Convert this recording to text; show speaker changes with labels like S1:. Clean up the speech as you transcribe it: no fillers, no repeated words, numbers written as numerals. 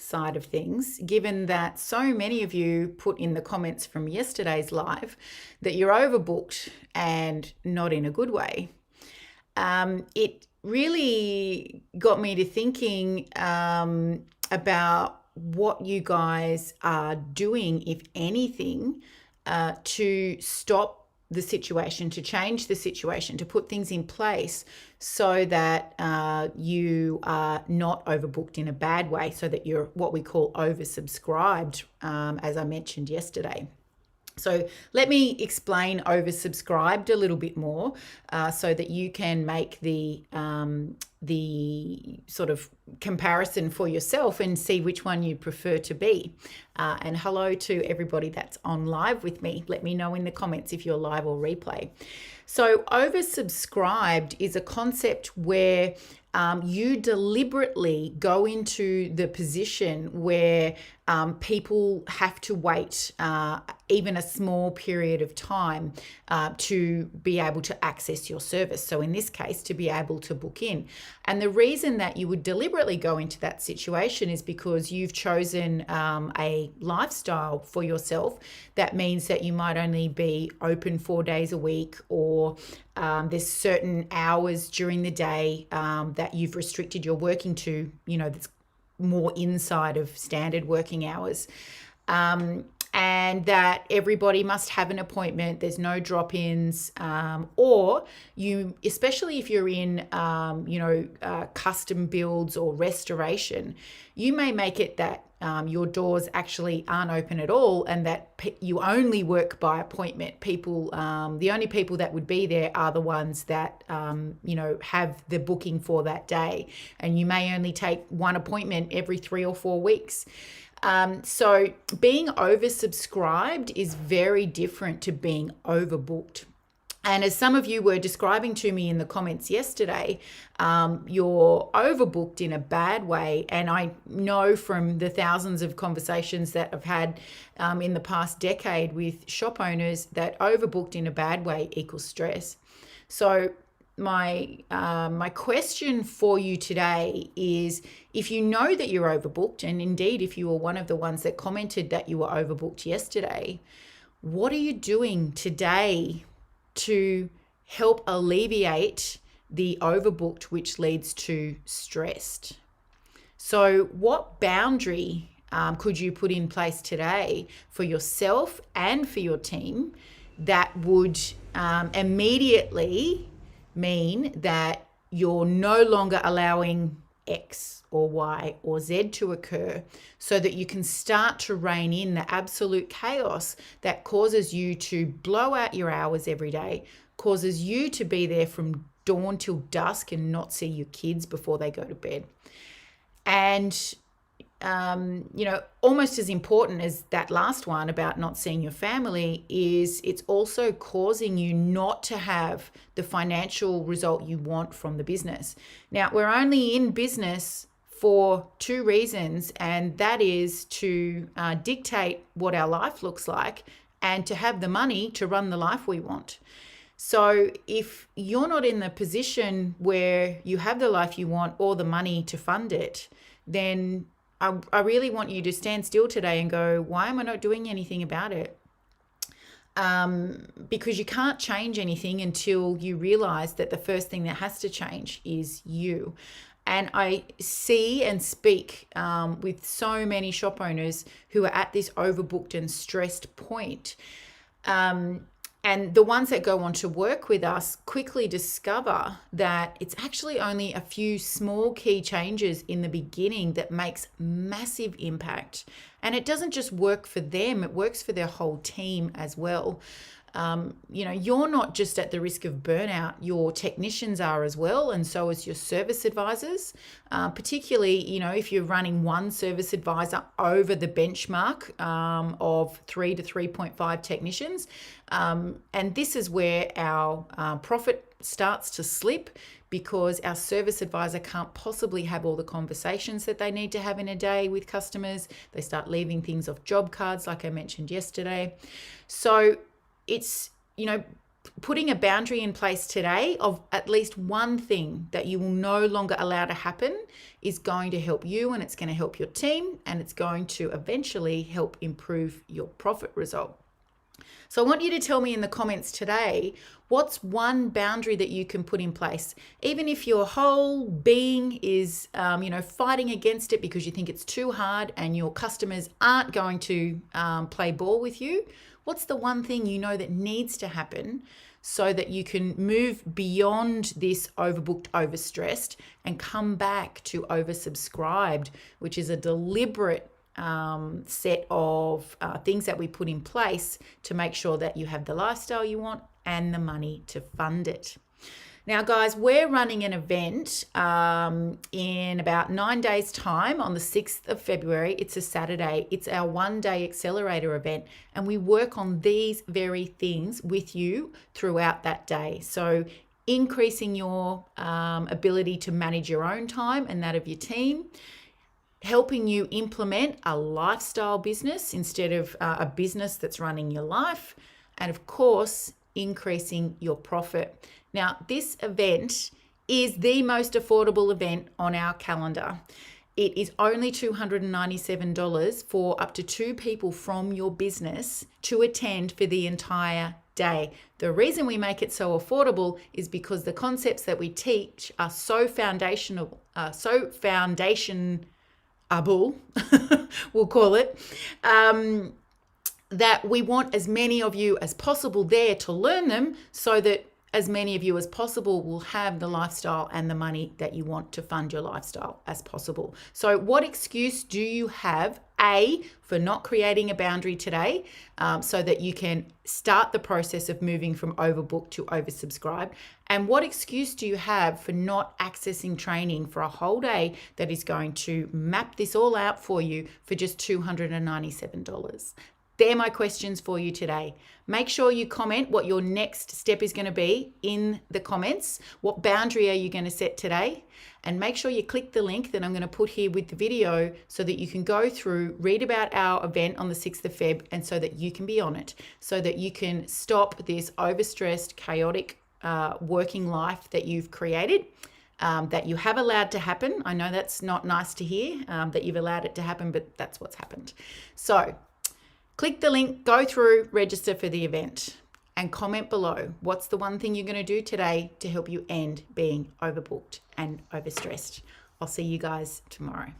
S1: side of things, given that so many of you put in the comments from yesterday's live that you're overbooked and not in a good way. It really got me to thinking about what you guys are doing, if anything, to stop the situation, to change the situation, to put things in place so that you are not overbooked in a bad way, so that you're what we call oversubscribed, as I mentioned yesterday. So let me explain oversubscribed a little bit more, so that you can make the sort of comparison for yourself and see which one you prefer to be. And hello to everybody that's on live with me. Let me know in the comments if you're live or replay. So oversubscribed is a concept where you deliberately go into the position where people have to wait even a small period of time to be able to access your service. So in this case, to be able to book in. And the reason that you would deliberately go into that situation is because you've chosen a lifestyle for yourself that means that you might only be open 4 days a week, or there's certain hours during the day that you've restricted your working to, that's more inside of standard working hours. And that everybody must have an appointment, there's no drop-ins, or you, especially if you're in, custom builds or restoration, you may make it that your doors actually aren't open at all, and that you only work by appointment. People, the only people that would be there are the ones that, have the booking for that day, and you may only take one appointment every 3 or 4 weeks. So being oversubscribed is very different to being overbooked. And as some of you were describing to me in the comments yesterday, you're overbooked in a bad way. And I know from the thousands of conversations that I've had in the past decade with shop owners that overbooked in a bad way equals stress. So my question for you today is, if you know that you're overbooked, and indeed if you were one of the ones that commented that you were overbooked yesterday, what are you doing today to help alleviate the overbooked, which leads to stressed? So what boundary could you put in place today for yourself and for your team that would immediately mean that you're no longer allowing X or Y or Z to occur, so that you can start to rein in the absolute chaos that causes you to blow out your hours every day, causes you to be there from dawn till dusk and not see your kids before they go to bed. And almost as important as that last one about not seeing your family is it's also causing you not to have the financial result you want from the business. Now, we're only in business for 2 reasons, and that is to dictate what our life looks like and to have the money to run the life we want. So if you're not in the position where you have the life you want or the money to fund it, then I really want you to stand still today and go, why am I not doing anything about it? Because you can't change anything until you realize that the first thing that has to change is you. And I see and speak with so many shop owners who are at this overbooked and stressed point. And the ones that go on to work with us quickly discover that it's actually only a few small key changes in the beginning that makes massive impact. And it doesn't just work for them, it works for their whole team as well. You're not just at the risk of burnout, your technicians are as well, and so is your service advisors, particularly, if you're running one service advisor over the benchmark of 3 to 3.5 technicians. And this is where our profit starts to slip, because our service advisor can't possibly have all the conversations that they need to have in a day with customers. They start leaving things off job cards, like I mentioned yesterday. So it's, putting a boundary in place today of at least one thing that you will no longer allow to happen is going to help you, and it's going to help your team, and it's going to eventually help improve your profit result. So I want you to tell me in the comments today, what's one boundary that you can put in place? Even if your whole being is, fighting against it because you think it's too hard and your customers aren't going to play ball with you, what's the one thing you know that needs to happen so that you can move beyond this overbooked, overstressed, and come back to oversubscribed, which is a deliberate set of things that we put in place to make sure that you have the lifestyle you want and the money to fund it. Now, guys, we're running an event in about 9 days' time on the 6th of February. It's a Saturday. It's our one-day accelerator event, and we work on these very things with you throughout that day. So increasing your ability to manage your own time and that of your team, helping you implement a lifestyle business instead of a business that's running your life, and of course, increasing your profit. Now, this event is the most affordable event on our calendar. It is only $297 for up to 2 people from your business to attend for the entire day. The reason we make it so affordable is because the concepts that we teach are so foundational, we'll call it, that we want as many of you as possible there to learn them so that as many of you as possible will have the lifestyle and the money that you want to fund your lifestyle as possible. So what excuse do you have, A, for not creating a boundary today so that you can start the process of moving from overbooked to oversubscribed? And what excuse do you have for not accessing training for a whole day that is going to map this all out for you for just $297? They're my questions for you today. Make sure you comment what your next step is going to be in the comments. What boundary are you going to set today? And make sure you click the link that I'm going to put here with the video so that you can go through, read about our event on the 6th of Feb, and so that you can be on it, so that you can stop this overstressed, chaotic working life that you've created, that you have allowed to happen. I know that's not nice to hear, that you've allowed it to happen, but that's what's happened. So click the link, go through, register for the event, and comment below what's the one thing you're going to do today to help you end being overbooked and overstressed. I'll see you guys tomorrow.